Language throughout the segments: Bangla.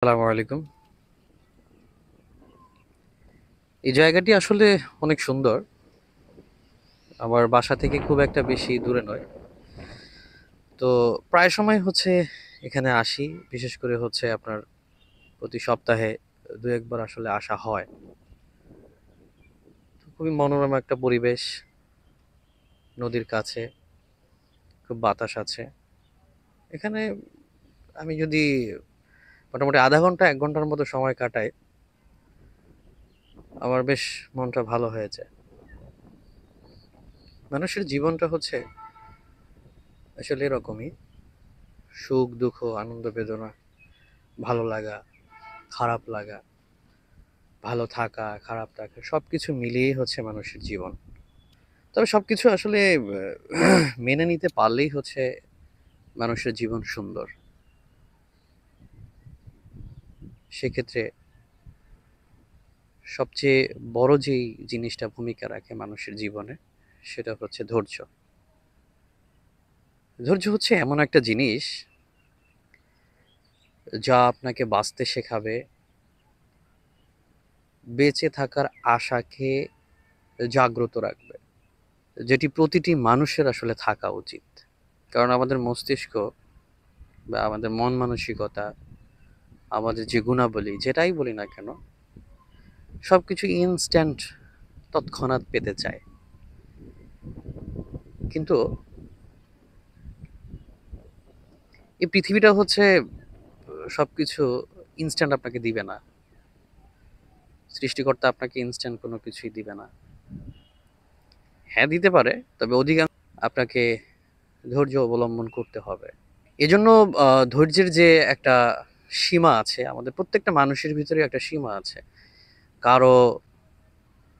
আসসালামু আলাইকুম। এই জায়গাটি আসলে অনেক সুন্দর। আমার বাসা থেকে খুব একটা বেশি দূরে নয়। তো প্রায় সময় হচ্ছে এখানে আসি। বিশেষ করে হচ্ছে আপনার প্রতি সপ্তাহে ২-১ বার আসলে আসা হয়। তো খুবই মনোরম একটা পরিবেশ, নদীর কাছে, খুব বাতাস আছে। এখানে আমি যদি মোটামুটি ০.৫ ঘন্টা ১ ঘন্টার মতো সময় কাটাই, আমার বেশ মনটা ভালো হয়ে যায়। মানুষের জীবনটা হচ্ছে আসলে এরকমই। সুখ, দুঃখ, আনন্দ, বেদনা, ভালো লাগা, খারাপ লাগা, ভালো থাকা, খারাপ থাকা সবকিছু মিলিয়েই হচ্ছে মানুষের জীবন। তবে সবকিছু আসলে মেনে নিতে পারলেই হচ্ছে মানুষের জীবন সুন্দর। সেক্ষেত্রে সবচেয়ে বড় যেই জিনিসটা ভূমিকা রাখে মানুষের জীবনে সেটা হচ্ছে ধৈর্য। ধৈর্য হচ্ছে এমন একটা জিনিস যা আপনাকে বাঁচতে শেখাবে, বেঁচে থাকার আশাকে জাগ্রত রাখবে। যেটি প্রতিটি মানুষের আসলে থাকা উচিত। কারণ আমাদের মস্তিষ্ক বা আমাদের মন মানসিকতা, আমাদের যে গুণাবলী যেটাই বলি না কেন, সবকিছু ইনস্ট্যান্ট, তৎক্ষণাৎ পেতে চায়। কিন্তু এই পৃথিবীটা হচ্ছে সবকিছু ইনস্ট্যান্ট আপনাকে দিবে না। সৃষ্টিকর্তা আপনাকে ইনস্ট্যান্ট কোনো কিছুই দিবে না। হ্যাঁ, দিতে পারে, তবে অধিকাংশ আপনাকে ধৈর্য অবলম্বন করতে হবে। এজন্য ধৈর্যের যে একটা সীমা আছে, আমাদের প্রত্যেকটা মানুষের ভিতরে একটা সীমা আছে। কারো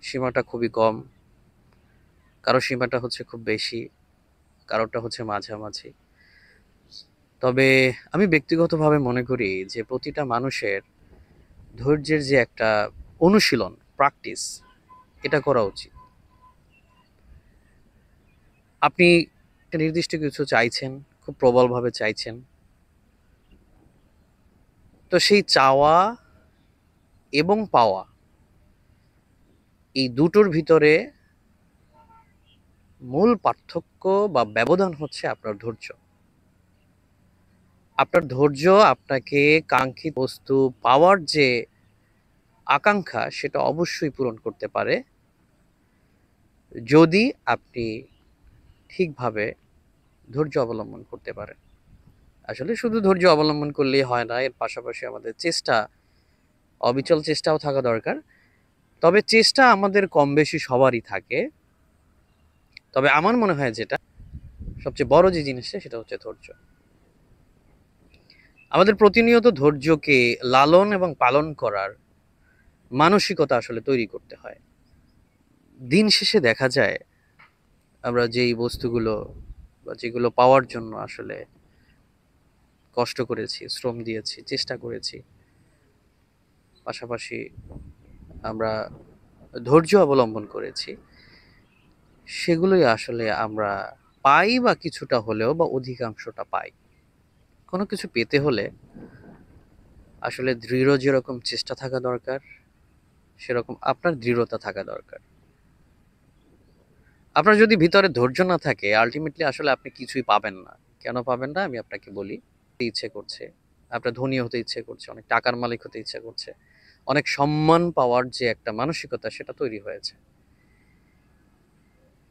সীমাটা খুবই কম, কারো সীমাটা হচ্ছে খুব বেশি, কারোটা হচ্ছে মাঝামাঝি। তবে আমি ব্যক্তিগতভাবে মনে করি যে প্রতিটা মানুষের ধৈর্যের যে একটা অনুশীলন, প্র্যাকটিস, এটা করা উচিত। আপনি একটা নির্দিষ্ট কিছু চাইছেন, খুব প্রবলভাবে চাইছেন। তো সেই চাওয়া এবং পাওয়া, এই দুটোর ভিতরে মূল পার্থক্য বা ব্যবধান হচ্ছে আপনার ধৈর্য। আপনার ধৈর্য আপনাকে কাঙ্ক্ষিত বস্তু পাওয়ার যে আকাঙ্ক্ষা সেটা অবশ্যই পূরণ করতে পারে, যদি আপনি ঠিকভাবে ধৈর্য অবলম্বন করতে পারেন। আসলে শুধু ধৈর্য অবলম্বন করলেই হয় না, এর পাশাপাশি আমাদের চেষ্টা, অবিচল চেষ্টাও থাকা দরকার। তবে চেষ্টা আমাদের কম বেশি সবারই থাকে। তবে আমার মনে হয় যেটা সবচেয়ে বড় যে জিনিসটা সেটা হচ্ছে ধৈর্য। আমাদের প্রতিনিয়ত ধৈর্যকে লালন এবং পালন করার মানসিকতা আসলে তৈরি করতে হয়। দিন শেষে দেখা যায় আমরা যেই বস্তুগুলো বা যেগুলো পাওয়ার জন্য আসলে কষ্ট করেছি, শ্রম দিয়েছি, চেষ্টা করেছি, পাশাপাশি আমরা ধৈর্য অবলম্বন করেছি, সেগুলোই আসলে আমরা পাই, বা কিছুটা হলেও বা অধিকাংশটা পাই। কোনো কিছু পেতে হলে আসলে দৃঢ় যেরকম চেষ্টা থাকা দরকার, সেরকম আপনার দৃঢ়তা থাকা দরকার। আপনার যদি ভিতরে ধৈর্য না থাকে, আলটিমেটলি আসলে আপনি কিছুই পাবেন না। কেন পাবেন না আমি আপনাকে বলি। ইচ্ছে করছে, আপনার ধনী হতে ইচ্ছে করছে, অনেক টাকার মালিক হতে ইচ্ছে করছে, অনেক সম্মান পাওয়ার যে একটা মানসিকতা সেটা তৈরি হয়েছে।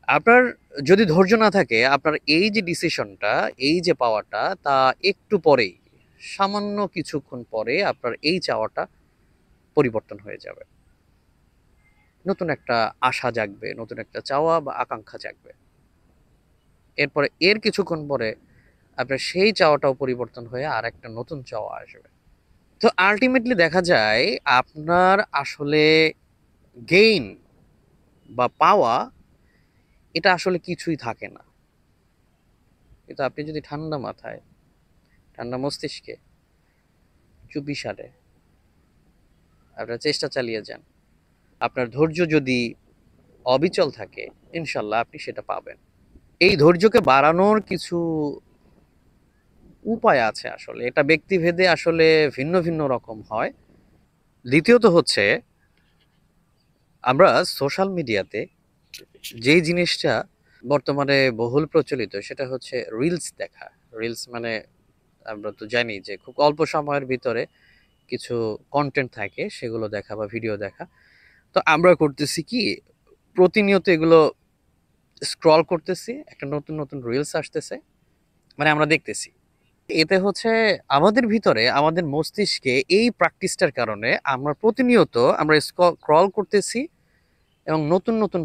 আপনার যদি ধৈর্য না থাকে, আপনার এই যে ডিসিশনটা, এই যে পাওয়াটা, তা একটু পরেই, সামান্য কিছুক্ষণ পরে আপনার এই চাওয়াটা পরিবর্তন হয়ে যাবে। নতুন একটা আশা জাগবে, নতুন একটা চাওয়া বা আকাঙ্ক্ষা জাগবে। এরপরে এর কিছুক্ষণ পরে আপনার সেই চাওয়াটাও পরিবর্তন হয়ে আর একটা নতুন চাওয়া আসবে। তো আলটিমেটলি দেখা যায় আপনার আসলে গেইন বা পাওয়া, এটা আসলে কিছুই থাকে না। কিন্তু আপনি যদি ঠান্ডা মাথায়, ঠান্ডা মস্তিষ্কে, চুপিসারে আপনার চেষ্টা চালিয়ে যান, আপনার ধৈর্য যদি অবিচল থাকে, ইনশাল্লাহ আপনি সেটা পাবেন। এই ধৈর্যকে বাড়ানোর কিছু উপায় আছে আসলে। এটা ব্যক্তিভেদে আসলে ভিন্ন, ভিন্ন রকম হয়। দ্বিতীয়ত হচ্ছে আমরা সোশ্যাল মিডিয়াতে যেই জিনিসটা বর্তমানে বহুল প্রচলিত সেটা হচ্ছে রিলস দেখা। রিলস মানে আমরা তো জানি যে খুব অল্প সময়ের ভিতরে কিছু কনটেন্ট থাকে সেগুলো দেখা বা ভিডিও দেখা। তো আমরা করতেছি কি প্রতিনিয়ত এগুলো স্ক্রল করতেছি, একটা নতুন, নতুন রিলস আসতেছে। মানে আমরা দেখতেছি। এতে হচ্ছে আমাদের ভিতরে আমাদের মস্তিষ্কে এই প্র্যাকটিসটার কারণে আমরা প্রতিনিয়ত আমরা স্ক্রল করতেছি এবং নতুন, নতুন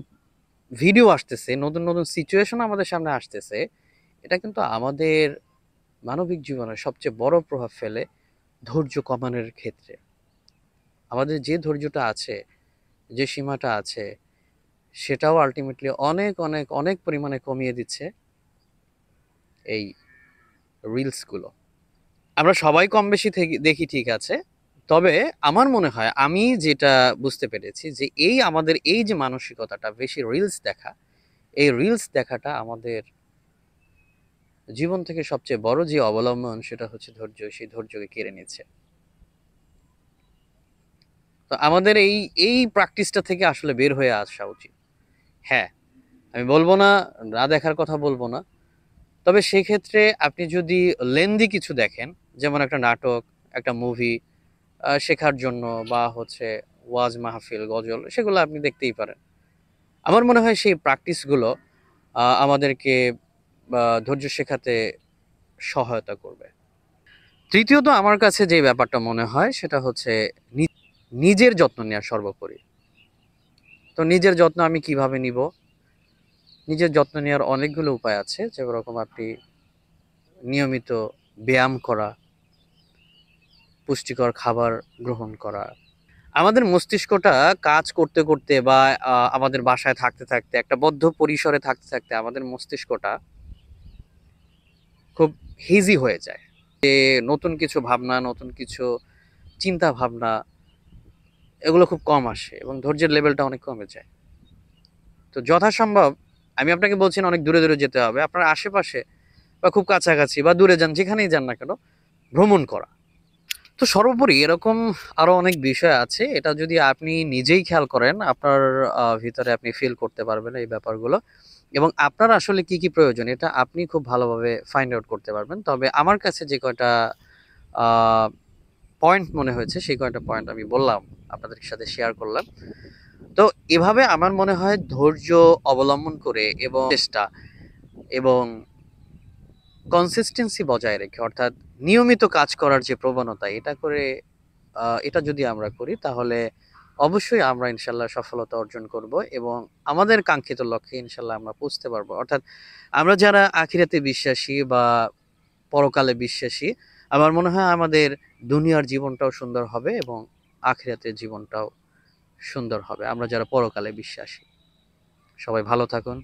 ভিডিও আসতেছে, নতুন, নতুন সিচুয়েশন আমাদের সামনে আসতেছে। এটা কিন্তু আমাদের মানবিক জীবনে সবচেয়ে বড় প্রভাব ফেলে ধৈর্য কমানোর ক্ষেত্রে। আমাদের যে ধৈর্যটা আছে, যে সীমাটা আছে সেটাও আল্টিমেটলি অনেক, অনেক, অনেক পরিমাণে কমিয়ে দিচ্ছে এই রিলসগুলো। আমরা সবাই কম বেশি দেখি ঠিক আছে। তবে আমার মনে হয় আমি যেটা বুঝতে পেরেছি যে এই আমাদের এই যে মানসিকতাটা বেশি রিলস দেখা, এই রিলস দেখাটা আমাদের জীবন থেকে সবচেয়ে বড় যে অবলম্বন সেটা হচ্ছে ধৈর্য, সেই ধৈর্যকে কেড়ে নিচ্ছে। তো আমাদের এই প্র্যাকটিসটা থেকে আসলে বের হয়ে আসা উচিত। হ্যাঁ, আমি বলব না, না দেখার কথা বলব না। তবে সেক্ষেত্রে আপনি যদি লেন্দি কিছু দেখেন, যেমন একটা নাটক, একটা মুভি শেখার জন্য বা হচ্ছে ওয়াজ মাহফিল, গজল সেগুলো আপনি দেখতেই পারেন। আমার মনে হয় সেই প্র্যাকটিসগুলো আমাদেরকে ধৈর্য শেখাতে সহায়তা করবে। তৃতীয়ত আমার কাছে যে ব্যাপারটা মনে হয় সেটা হচ্ছে নিজের যত্ন নেওয়া সর্বোপরি। তো নিজের যত্ন আমি কিভাবে নিব? নিজের যত্ন নেওয়ার অনেকগুলো উপায় আছে। যেরকম আপনি নিয়মিত ব্যায়াম করা, পুষ্টিকর খাবার গ্রহণ করা। আমাদের মস্তিষ্কটা কাজ করতে, করতে বা আমাদের বাসায় থাকতে, থাকতে একটা বদ্ধ পরিসরে থাকতে, থাকতে আমাদের মস্তিষ্কটা খুব হেজি হয়ে যায়। নতুন কিছু ভাবনা, নতুন কিছু চিন্তা ভাবনা এগুলো খুব কম আসে এবং ধৈর্যের লেভেলটা অনেক কমে যায়। তো যথাসম্ভব আমি আপনাকে বলছি না অনেক দূরে, দূরে যেতে হবে। আপনার আশেপাশে বা খুব কাছাকাছি বা দূরে যান, যেখানেই যান না কেন ভ্রমণ করা। তো সর্বোপরি এরকম আরো অনেক বিষয় আছে। এটা যদি আপনি নিজেই খেয়াল করেন, আপনার ভিতরে আপনি ফিল করতে পারবেন এই ব্যাপারগুলো। এবং আপনার আসলে কি, কি প্রয়োজন এটা আপনি খুব ভালোভাবে ফাইন্ড আউট করতে পারবেন। তবে আমার কাছে যে কয়টা আ পয়েন্ট মনে হয়েছে সেই কয়টা পয়েন্ট আমি বললাম, আপনাদের সাথে শেয়ার করলাম। তো এভাবে আমার মনে হয় ধৈর্য অবলম্বন করে এবং চেষ্টা এবং কনসিস্টেন্সি বজায় রেখে অর্থাৎ নিয়মিত কাজ করার যে প্রবণতা এটা করে এটা যদি আমরা করি তাহলে অবশ্যই আমরা ইনশাল্লাহ সফলতা অর্জন করব এবং আমাদের কাঙ্ক্ষিত লক্ষ্যে ইনশাল্লাহ আমরা পৌঁছতে পারবো। অর্থাৎ আমরা যারা আখিরাতে বিশ্বাসী বা পরকালে বিশ্বাসী, আমার মনে হয় আমাদের দুনিয়ার জীবনটাও সুন্দর হবে এবং আখিরাতের জীবনটাও সুন্দর হবে। আমরা যারা পরকালে বিশ্বাসী। সবাই ভালো থাকুন।